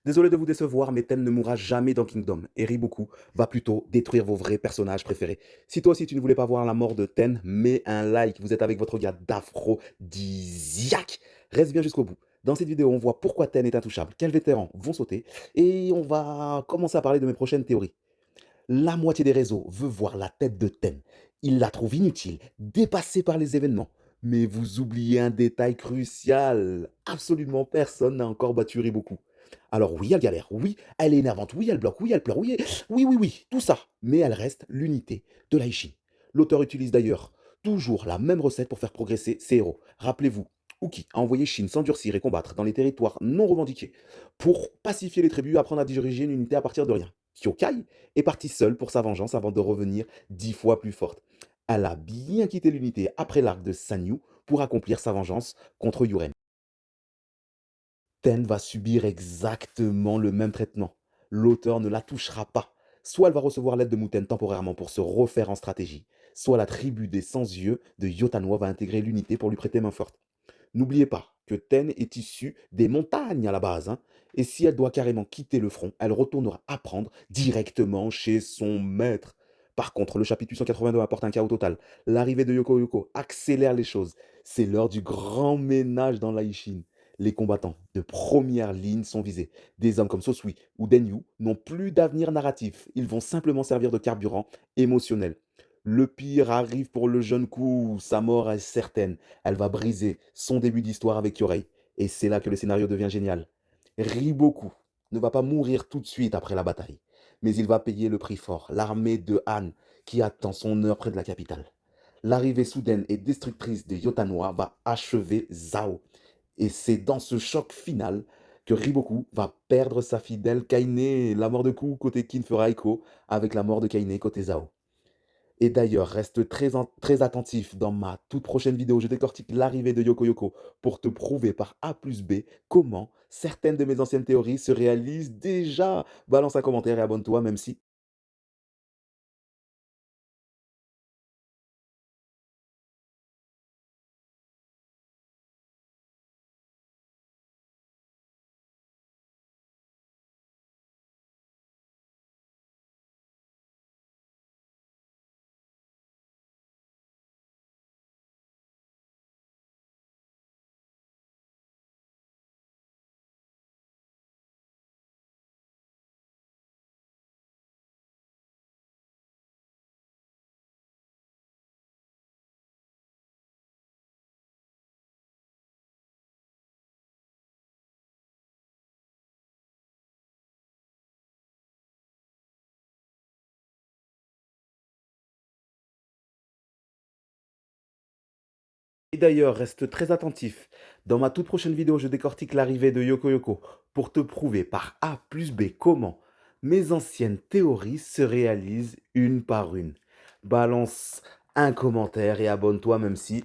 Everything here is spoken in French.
Désolé de vous décevoir, mais Ten ne mourra jamais dans Kingdom, et Riboku va plutôt détruire vos vrais personnages préférés. Si toi aussi tu ne voulais pas voir la mort de Ten, mets un like, vous êtes avec votre gars d'aphrodisiaque. Reste bien jusqu'au bout. Dans cette vidéo, on voit pourquoi Ten est intouchable, quels vétérans vont sauter, et on va commencer à parler de mes prochaines théories. La moitié des réseaux veut voir la tête de Ten. Ils la trouvent inutile, dépassée par les événements. Mais vous oubliez un détail crucial. Absolument personne n'a encore battu Riboku. Alors oui, elle galère, oui, elle est énervante, oui, elle bloque, oui, elle pleure, oui, oui, tout ça. Mais elle reste l'unité de l'Aïchi. L'auteur utilise d'ailleurs toujours la même recette pour faire progresser ses héros. Rappelez-vous, Uki a envoyé Shin s'endurcir et combattre dans les territoires non revendiqués pour pacifier les tribus et apprendre à diriger une unité à partir de rien. Kyokai est partie seule pour sa vengeance avant de revenir 10 fois plus forte. Elle a bien quitté l'unité après l'arc de Sanyu pour accomplir sa vengeance contre Yuren. Ten va subir exactement le même traitement. L'auteur ne la touchera pas. Soit elle va recevoir l'aide de Muten temporairement pour se refaire en stratégie, soit la tribu des sans-yeux de Yotanwa va intégrer l'unité pour lui prêter main forte. N'oubliez pas que Ten est issue des montagnes à la base, hein, et si elle doit carrément quitter le front, elle retournera apprendre directement chez son maître. Par contre, le chapitre 882 apporte un chaos total. L'arrivée de Yoko Yoko accélère les choses. C'est l'heure du grand ménage dans l'Aïshin. Les combattants de première ligne sont visés. Des hommes comme Sosui ou Denyu n'ont plus d'avenir narratif. Ils vont simplement servir de carburant émotionnel. Le pire arrive pour le jeune Ku. Sa mort est certaine. Elle va briser son début d'histoire avec Yorei. Et c'est là que le scénario devient génial. Riboku ne va pas mourir tout de suite après la bataille, mais il va payer le prix fort, l'armée de Han qui attend son heure près de la capitale. L'arrivée soudaine et destructrice de Yotanwa va achever Zhao. Et c'est dans ce choc final que Riboku va perdre sa fidèle Kaine. La mort de Ku côté Kin fera écho avec la mort de Kaine côté Zhao. Et d'ailleurs, reste très attentif dans ma toute prochaine vidéo. Je décortique l'arrivée de Yoko Yoko pour te prouver par A plus B comment certaines de mes anciennes théories se réalisent déjà. Balance un commentaire et abonne-toi, même si et d'ailleurs, reste très attentif. Dans ma toute prochaine vidéo, je décortique l'arrivée de Yoko Yoko pour te prouver par A plus B comment mes anciennes théories se réalisent une par une. Balance un commentaire et abonne-toi même si